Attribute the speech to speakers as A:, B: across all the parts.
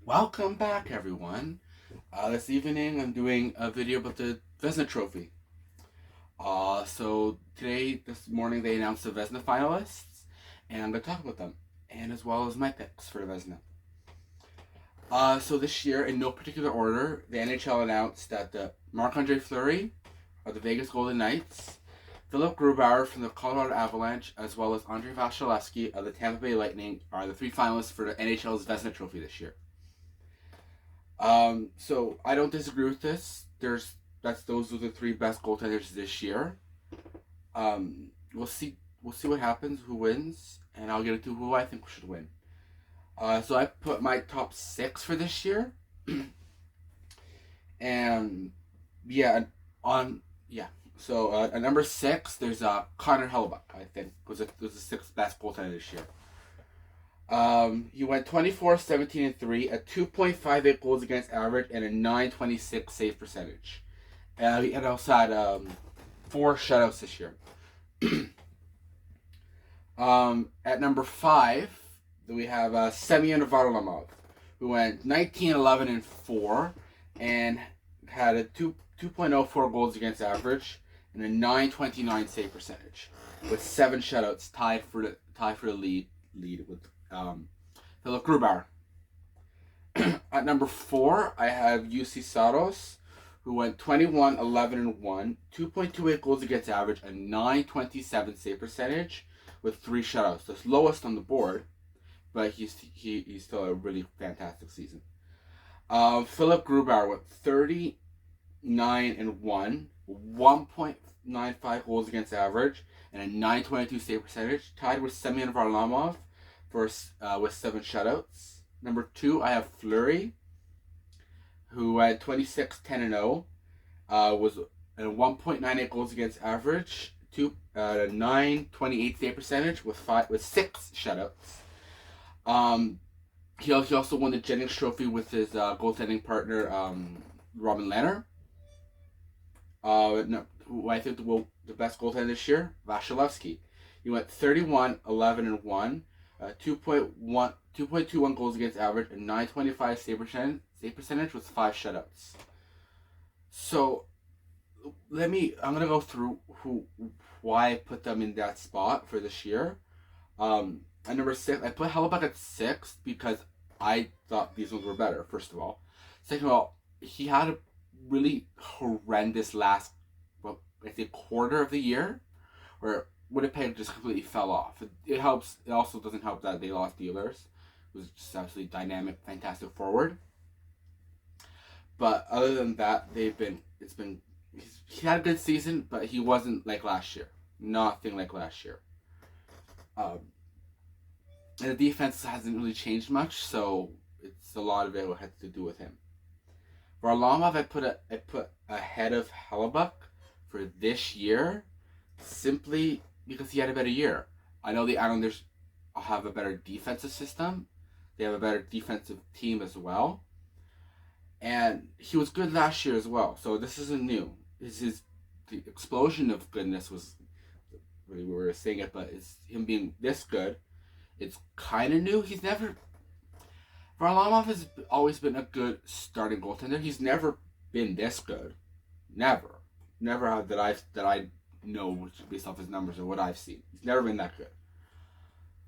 A: Welcome back, everyone. This evening, I'm doing a video about the Vezina Trophy. This morning, they announced the Vezina finalists, and I'm going to talk about them, and as well as my picks for the Vezina. So this year, in no particular order, the NHL announced that the Marc-Andre Fleury of the Vegas Golden Knights, Philip Grubauer from the Colorado Avalanche, as well as Andrei Vasilevsky of the Tampa Bay Lightning are the three finalists for the NHL's Vezina Trophy this year. So I don't disagree with this. Those are the three best goaltenders this year. We'll see. We'll see what happens, who wins, and I'll get into who I think should win. So I put my top six for this year, and yeah, on yeah. So at number six, there's Connor Hellebuyck. I think was the sixth best goaltender this year. He went 24, 17, and 3 at 2.58 goals against average and a 926 save percentage. He also had 4 shutouts this year. At number 5, we have Semyon Varlamov, who went 19, 11, and 4 and had a 2.04 goals against average and a 929 save percentage with 7 shutouts, tied for the lead with Philip Grubauer. At number 4, I have UC Saros, who went 21, 11, and 1, 2.28 goals against average, a 927 save percentage with 3 shutouts. The lowest on the board, but he's still a really fantastic season. Philip Grubauer went 39 and 1, 1.95 goals against average, and a 922 save percentage, tied with Semyon Varlamov with 7 shutouts. Number 2, I have Fleury, who had 26, 10, and 0, was at 1.98 goals against average, a 928 save percentage with 6 shutouts. He also won the Jennings Trophy with his goaltending partner, Robin Lehner. Who I think the best goaltender this year, Vasilevsky. He went 31, 11, and 1, 2.21 goals against average, and 925 save percentage with 5 shutouts. So I'm gonna go through why I put them in that spot for this year. At number 6, I put Hellebuyck at 6 because I thought these ones were better. First of all, second of all, he had a really horrendous last quarter of the year where Winnipeg just completely fell off. It helps. It also doesn't help that they lost Dealers, who was just absolutely dynamic, fantastic forward. But other than that, he had a good season, but he wasn't like last year. Nothing like last year. And the defense hasn't really changed much, so it's a lot of it has to do with him. Varlamov, I put ahead of Hellebuyck for this year, simply because he had a better year. I know the Islanders have a better defensive system. They have a better defensive team as well. And he was good last year as well. So this isn't new. The explosion of goodness was really we were saying it, but it's him being this good. It's kind of new. Varlamov has always been a good starting goaltender. He's never been this good. Never that I know based off his numbers or what I've seen. He's never been that good.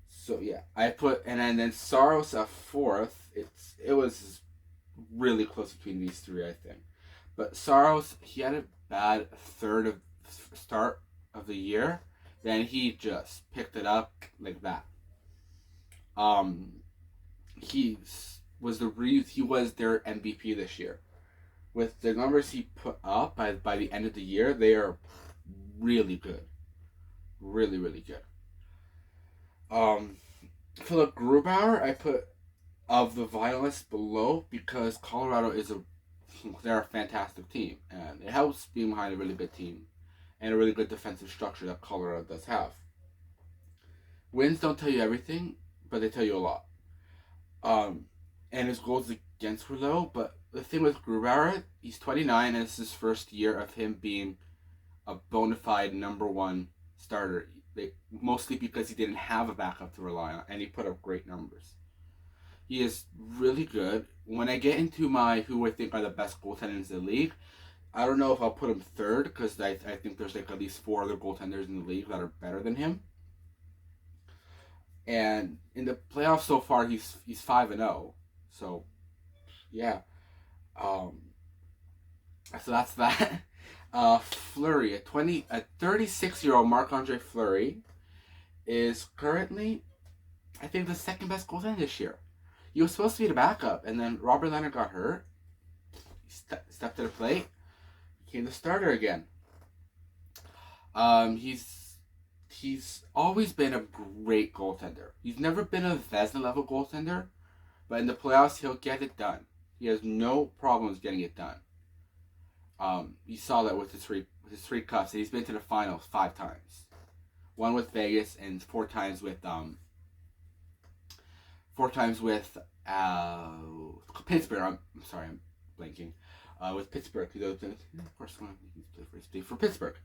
A: So yeah, and then Saros at 4th. It was really close between these 3, I think. But Saros, he had a bad start of the year. Then he just picked it up like that. He was their MVP this year. With the numbers he put up by the end of the year, they are really good. Really, really good. Philip Grubauer, I put of the finalists below because Colorado they're a fantastic team, and it helps being behind a really good team and a really good defensive structure that Colorado does have. Wins don't tell you everything, but they tell you a lot. And his goals against were low, but the thing with Grubauer, he's 29, and it's his first year of him being a bona fide number 1 starter. Mostly because he didn't have a backup to rely on, and he put up great numbers. He is really good. When I get into my who I think are the best goaltenders in the league, I don't know if I'll put him third because I think there's like at least four other goaltenders in the league that are better than him. And in the playoffs so far, he's 5-0. So yeah, um, so that's that. Fleury, a 36-year-old Marc-Andre Fleury, is currently, I think, the second best goaltender this year. He was supposed to be the backup, and then Robert Leonard got hurt. He stepped to the plate, became the starter again. He's always been a great goaltender. He's never been a Vezina level goaltender, but in the playoffs he'll get it done. He has no problems getting it done. You saw that with his three cups. He's been to the finals 5 times, one with Vegas and 4 times with Pittsburgh. I'm sorry, I'm blanking. With Pittsburgh, of course, he's for Pittsburgh.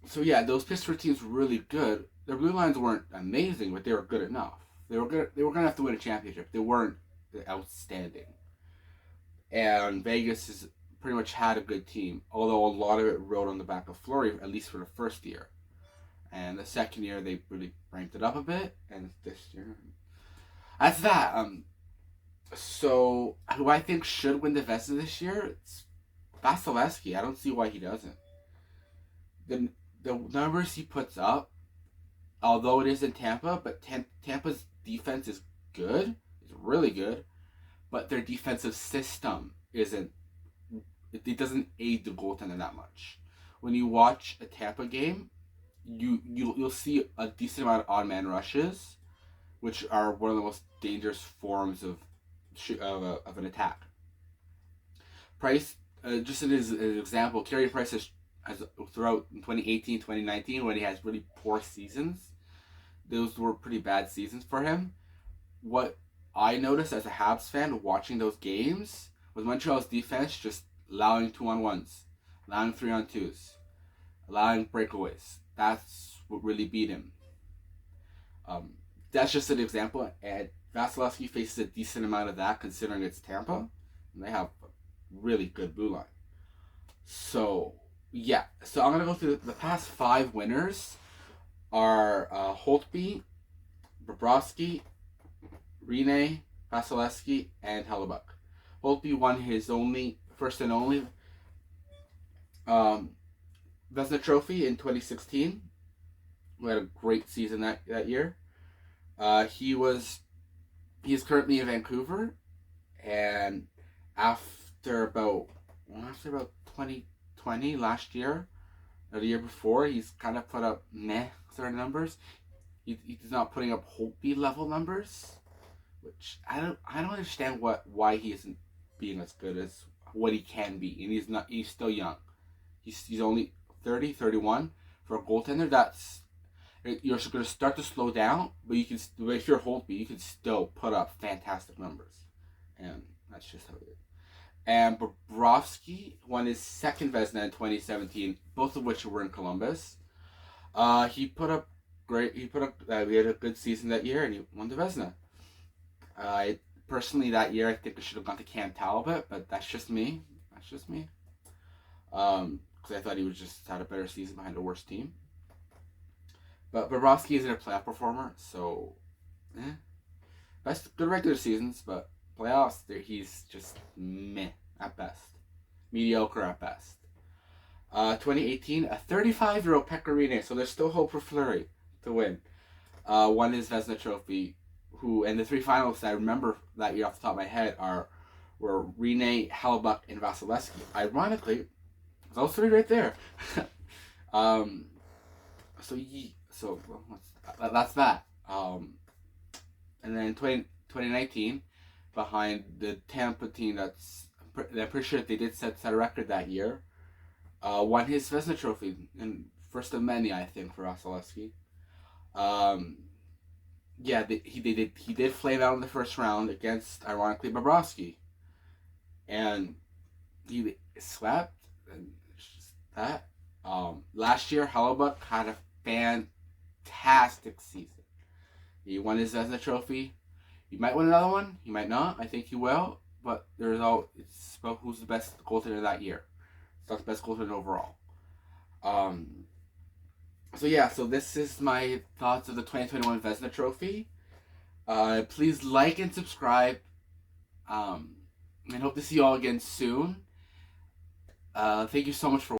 A: So yeah, those Pittsburgh teams were really good. Their blue lines weren't amazing, but they were good enough. They were good. They were gonna have to win a championship. They weren't outstanding. And Vegas has pretty much had a good team, although a lot of it rode on the back of Fleury, at least for the first year. And the second year they really ramped it up a bit, and this year, that's that. So who I think should win the Vezina this year? It's Vasilevsky. I don't see why he doesn't. The numbers he puts up, although it is in Tampa, but Tampa's defense is good. It's really good, but their defensive system isn't. It doesn't aid the goaltender that much. When you watch a Tampa game, you'll see a decent amount of odd man rushes, which are one of the most dangerous forms of an attack. Price, just as an example, Carey Price has throughout 2018, 2019, when he has really poor seasons, those were pretty bad seasons for him. What I noticed as a Habs fan watching those games was Montreal's defense just allowing 2-on-1s, allowing 3-on-2s, allowing breakaways. That's what really beat him. That's just an example, and Vasilevsky faces a decent amount of that considering it's Tampa, and they have a really good blue line. So yeah, so I'm gonna go through the past 5 winners are Holtby, Bobrovsky, Rinne, Vasilevsky, and Hellebuyck. Holtby won his first and only Vezina Trophy in 2016. We had a great season that year. He's currently in Vancouver, and after about 2020 last year, or the year before, he's kind of put up sort of numbers. He's not putting up Holtby level numbers, which I don't understand why he isn't being as good as what he can be, and he's still young. He's only 30, 31 for a goaltender. You're going to start to slow down, but if you're Holtby, you can still put up fantastic numbers, and that's just how it is. And Bobrovsky won his second Vezina in 2017, both of which were in Columbus. He put up great. We had a good season that year, and he won the Vezina. Personally, that year I think it should have gone to Cam Talbot, but that's just me. Because I thought he just had a better season behind a worse team. But Bobrovsky isn't a playoff performer, so good regular seasons, but playoffs, he's just meh at best, mediocre at best. 2018, a 35-year-old Pekka Rinne, so there's still hope for Fleury to win. Won his Vezina Trophy. And the 3 finalists I remember that year off the top of my head were Rinne, Hellebuyck, and Vasilevsky. Ironically, those 3 right there. That's that. And then 2019, behind the Tampa team I'm pretty sure they did set a record that year. Won his Vezina Trophy, and first of many, I think, for Vasilevsky. He did flame out in the first round against, ironically, Bobrovsky, and he swept. And it's just that. Last year, Hellebuyck had a fantastic season. He won his Vezina Trophy. He might win another one. He might not. I think he will. But it's about who's the best goaltender that year. It's not the best goaltender overall. So this is my thoughts of the 2021 Vezina Trophy. Please like and subscribe. And hope to see you all again soon. Thank you so much for